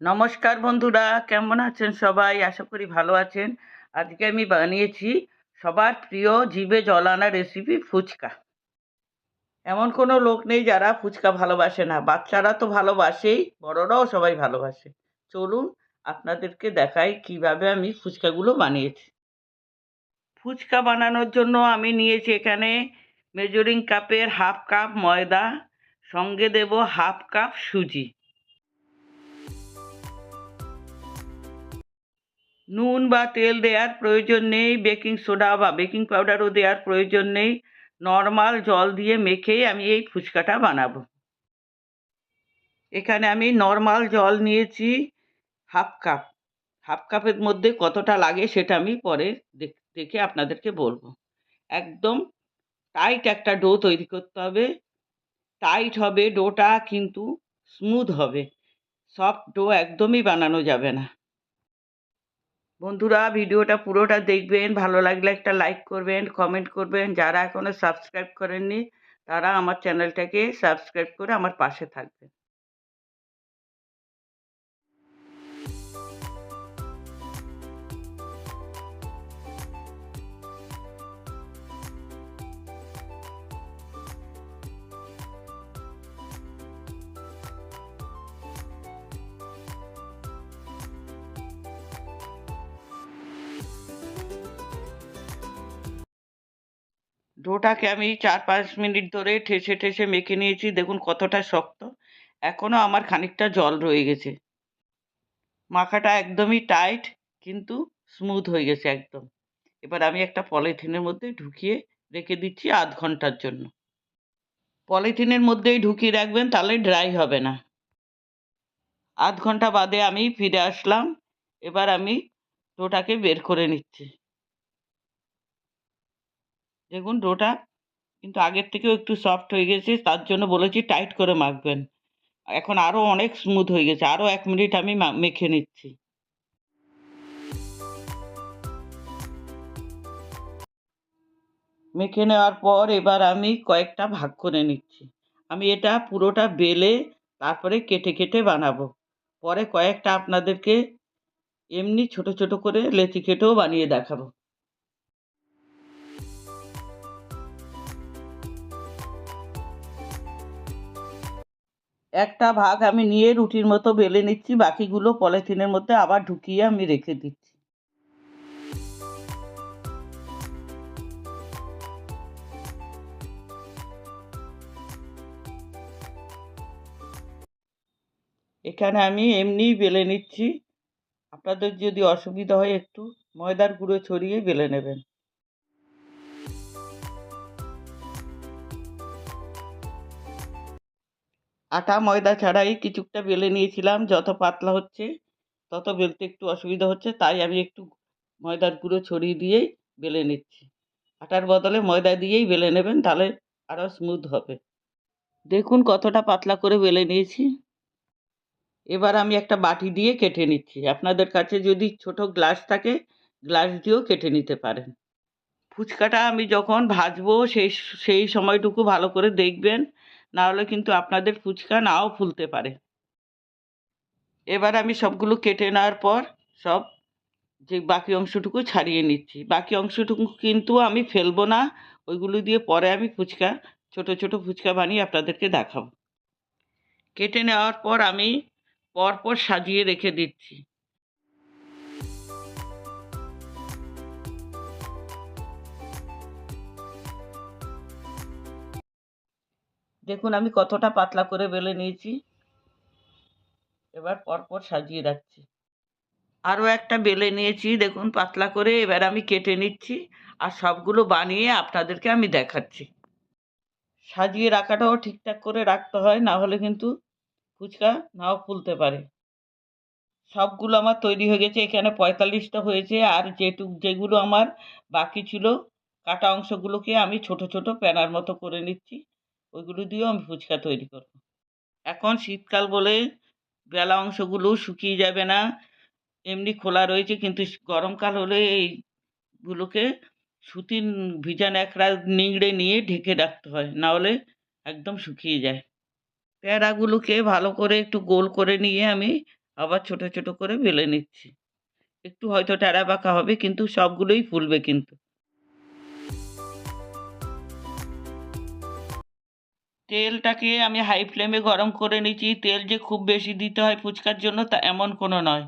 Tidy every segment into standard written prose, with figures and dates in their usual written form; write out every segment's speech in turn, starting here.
নমস্কার বন্ধুরা, কেমন আছেন সবাই? আশা করি ভালো আছেন। আজকে আমি বানিয়েছি সবার প্রিয় জিভে জল আনা রেসিপি ফুচকা। এমন কোনো লোক নেই যারা ফুচকা ভালোবাসে না। বাচ্চারা তো ভালোবাসেই, বড়রাও সবাই ভালোবাসে। চলুন আপনাদেরকে দেখাই কিভাবে আমি ফুচকাগুলো বানিয়েছি। ফুচকা বানানোর জন্য আমি নিয়েছি এখানে মেজারিং কাপের হাফ কাপ ময়দা, সঙ্গে দেব হাফ কাপ সুজি। নুন বা তেল দেওয়ার প্রয়োজন নেই, বেকিং সোডা বা বেকিং পাউডারও দেওয়ার প্রয়োজন নেই। নর্মাল জল দিয়ে মেখেই আমি এই ফুচকাটা বানাবো। এখানে আমি নর্মাল জল নিয়েছি হাফ কাপ। হাফ কাপের মধ্যে কতটা লাগে সেটা আমি পরে দেখে আপনাদেরকে বলবো। একদম টাইট একটা ডো তৈরি করতে হবে। টাইট হবে ডোটা, কিন্তু স্মুথ হবে। সফট ডো একদমই বানানো যাবে না। বন্ধুরা, ভিডিওটা পুরোটা দেখবেন, ভালো লাগলে একটা লাইক করবেন, কমেন্ট করবেন। যারা এখনো সাবস্ক্রাইব করেননি তারা আমার চ্যানেলটাকে সাবস্ক্রাইব করে আমার পাশে থাকবেন। ডোটাকে আমি 4-5 মিনিট ধরে ঠেসে ঠেসে মেখে নিয়েছি। দেখুন কতটা শক্ত। এখনো আমার খানিকটা জল রয়ে গেছে। মাখাটা একদমই টাইট, কিন্তু স্মুথ হয়ে গেছে একদম। এবার আমি একটা পলিথিনের মধ্যে ঢুকিয়ে রেখে দিচ্ছি আধ ঘন্টার জন্য। পলিথিনের মধ্যেই ঢুকিয়ে রাখবেন, তাহলে ড্রাই হবে না। আধ ঘন্টা বাদে আমি ফিরে আসলাম। এবার আমি ডোটাকে বের করে নিচ্ছি। দেখুন ডোটা কিন্তু আগের থেকেও একটু সফট হয়ে গেছে, তার জন্য বলেছি টাইট করে মাখবেন। এখন আরও অনেক স্মুথ হয়ে গেছে। আরও 1 মিনিট আমি মেখে নিচ্ছি। মেখে নেওয়ার পর এবার আমি কয়েকটা ভাগ করে নিচ্ছি। আমি এটা পুরোটা বেলে তারপরে কেটে কেটে বানাবো। পরে কয়েকটা আপনাদেরকে এমনি ছোট ছোট করে লেচি কেটেও বানিয়ে দেখাবো। একটা ভাগ আমি নিয়ে রুটির মতো বেলে নিচ্ছি, বাকিগুলো পলিথিনের মধ্যে আবার ঢুকিয়ে আমি রেখে দিচ্ছি। এখানে আমি এমনিই বেলে নিচ্ছি। আপনাদের যদি অসুবিধা হয় একটু ময়দার গুঁড়ো ছড়িয়ে বেলে নেবেন। আটা ময়দা ছাড়াই কিছুটা বেলে নিয়েছিলাম। যত পাতলা হচ্ছে তত বেলতে একটু অসুবিধা হচ্ছে, তাই আমি একটু ময়দার গুঁড়ো ছড়িয়ে দিয়েই বেলে নিচ্ছি। আটার বদলে ময়দা দিয়েই বেলে নেবেন, তাহলে আরও স্মুথ হবে। দেখুন কতটা পাতলা করে বেলে নিয়েছি। এবার আমি একটা বাটি দিয়ে কেটে নিচ্ছি। আপনাদের কাছে যদি ছোট গ্লাস থাকে গ্লাস দিয়েও কেটে নিতে পারেন। ফুচকাটা আমি যখন ভাজবো সেই সেই সময়টুকু ভালো করে দেখবেন, না হলে কিন্তু আপনাদের ফুচকা নাও ফুলতে পারে। এবার আমি সবগুলো কেটে নেওয়ার পর সব যে বাকি অংশটুকু ছাড়িয়ে নিচ্ছি। বাকি অংশটুকু কিন্তু আমি ফেলবো না। ওইগুলো দিয়ে পরে আমি ফুচকা, ছোট ছোট ফুচকা বানিয়ে আপনাদেরকে দেখাবো। কেটে নেওয়ার পর আমি পরপর সাজিয়ে রেখে দিচ্ছি। দেখুন আমি কতটা পাতলা করে বেলে নিয়েছি। এবার পরপর সাজিয়ে রাখছি। আরও একটা বেলে নিয়েছি, দেখুন পাতলা করে। এবার আমি কেটে নিচ্ছি আর সবগুলো বানিয়ে আপনাদেরকে আমি দেখাচ্ছি। সাজিয়ে রাখাটাও ঠিকঠাক করে রাখতে হয়, না হলে কিন্তু ফুচকা নাও ফুলতে পারে। সবগুলো আমার তৈরি হয়ে গেছে। এখানে 45টা হয়েছে। আর যেগুলো আমার বাকি ছিল কাটা অংশগুলোকে আমি ছোট ছোট প্যানার মতো করে নিচ্ছি। ওইগুলো দিয়েও আমি ফুচকা তৈরি করব। এখন শীতকাল বলে বেলা অংশগুলো শুকিয়ে যাবে না, এমনি খোলা রয়েছে, কিন্তু গরমকাল হলে এইগুলোকে সুতির ভিজা ন্যাকড়া নিংড়ে নিয়ে ঢেকে রাখতে হয়, না হলে একদম শুকিয়ে যায়। প্যাঁড়াগুলোকে ভালো করে একটু গোল করে নিয়ে আমি আবার ছোট ছোট করে বেলে নিচ্ছি। একটু হয়তো ট্যাড়া বাঁকা হবে, কিন্তু সবগুলোই ফুলবে কিন্তু। তেলটাকে আমি হাই ফ্লেমে গরম করে নিচ্ছি। তেল যে খুব বেশি দিতে হয় ফুচকার জন্য তা এমন কোনো নয়।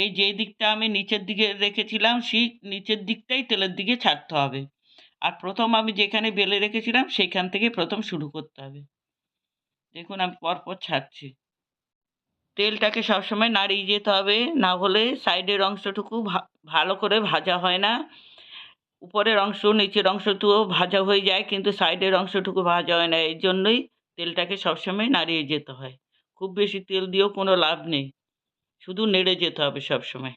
এই যেই দিকটা আমি নিচের দিকে রেখেছিলাম সেই নিচের দিকটাই তেলের দিকে ছাড়তে হবে। আর প্রথম আমি যেখানে বেলে রেখেছিলাম সেইখান থেকে প্রথম শুরু করতে হবে। দেখুন আমি পরপর ছাড়ছি। তেলটাকে সবসময় নাড়িয়ে যেতে হবে, না হলে সাইডের অংশটুকু ভালো করে ভাজা হয় না। উপরের অংশ নিচের অংশটুকুও ভাজা হয়ে যায়, কিন্তু সাইডের অংশটুকু ভাজা হয় না। এই জন্যই তেলটাকে সবসময় নাড়িয়ে যেতে হয়। খুব বেশি তেল দিয়েও কোনো লাভ নেই, শুধু নেড়ে যেতে হবে সবসময়।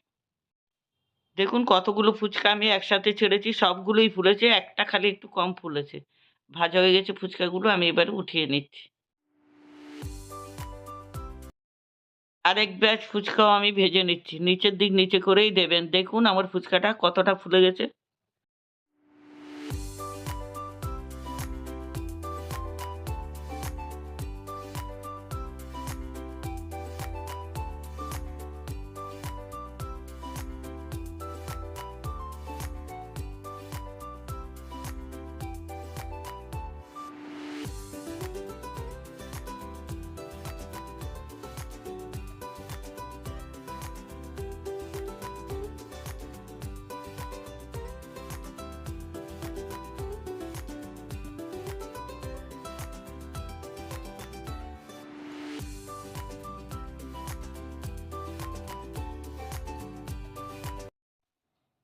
দেখুন কতগুলো ফুচকা আমি একসাথে ছেড়েছি, সবগুলোই ফুলেছে, একটা খালি একটু কম ফুলেছে। ভাজা হয়ে গেছে ফুচকাগুলো, আমি এবারে উঠিয়ে নিচ্ছি। আরেক ব্যাচ ফুচকাও আমি ভেজে নিচ্ছি। নিচের দিক নিচে করেই দেবেন। দেখুন আমার ফুচকাটা কতটা ফুলে গেছে।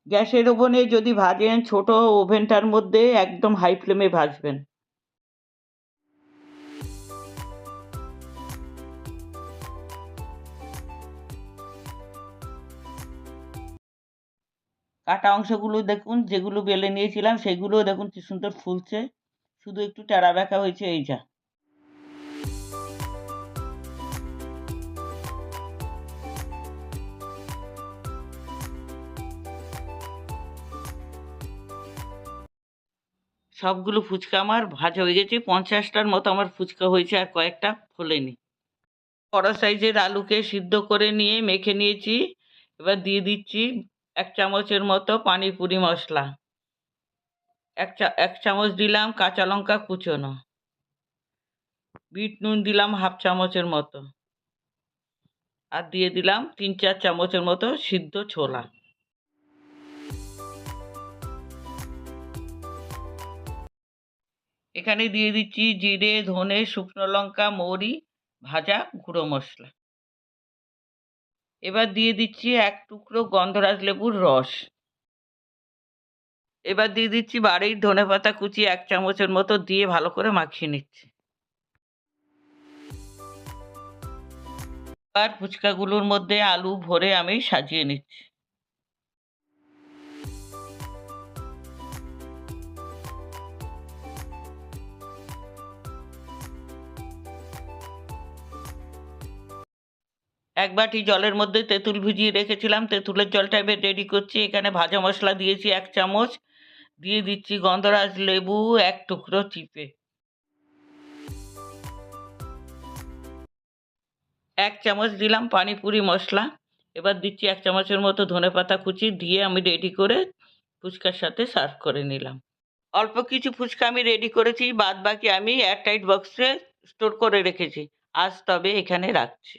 গ্যাসের ওভেনে যদি ভাজেন, ছোট ওভেনটার মধ্যে একদম হাই ফ্লেমে ভাজবেন। কাটা অংশগুলো দেখুন, যেগুলো বেলে নিয়েছিলাম সেগুলোও দেখুন কি সুন্দর ফুলছে। শুধু একটু টেরা বেঁকা হয়েছে, এই যা। সবগুলো ফুচকা আমার ভাজা হয়ে গেছে। 50টার মতো আমার ফুচকা হয়েছে, আর কয়েকটা ফোলেনি। বড় সাইজের আলুকে সিদ্ধ করে নিয়ে মেখে নিয়েছি। এবার দিয়ে দিচ্ছি 1 চামচের মতো পানিপুরি মশলা। 1 চামচ দিলাম কাঁচা লঙ্কা কুচোনো। বিট নুন দিলাম 1/2 চামচের মতো। আর দিয়ে দিলাম 3-4 চামচের মতো সিদ্ধ ছোলা। এখানে দিয়ে দিচ্ছি জিরে, ধনে, শুকনো লঙ্কা, মৌরি, ভাজা গুঁড়ো মশলা। এবার দিয়ে দিচ্ছি 1 টুকরো গন্ধরাজ লেবুর রস। এবার দিয়ে দিচ্ছি বাড়ির ধনেপাতা কুচি 1 চামচের মতো, দিয়ে ভালো করে মাখিয়ে নিচ্ছি। এবার ফুচকাগুলোর মধ্যে আলু ভরে আমি সাজিয়ে নিচ্ছি। এক বাটি জলের মধ্যে তেঁতুল ভিজিয়ে রেখেছিলাম, তেঁতুলের জলটা এবার রেডি করছি। এখানে ভাজা মশলা দিয়েছি 1 চামচ, দিয়ে দিচ্ছি গন্ধরাজ লেবু 1 টুকরো চিপে। 1 চামচ দিলাম পানিপুরি মশলা। এবার দিচ্ছি 1 চামচের মতো ধনেপাতা কুচি, দিয়ে আমি রেডি করে ফুচকার সাথে সার্ভ করে নিলাম। অল্প কিছু ফুচকা আমি রেডি করেছি, বাদবাকি আমি এয়ারটাইট বক্সে স্টোর করে রেখেছি। আজ তবে এখানে রাখছি।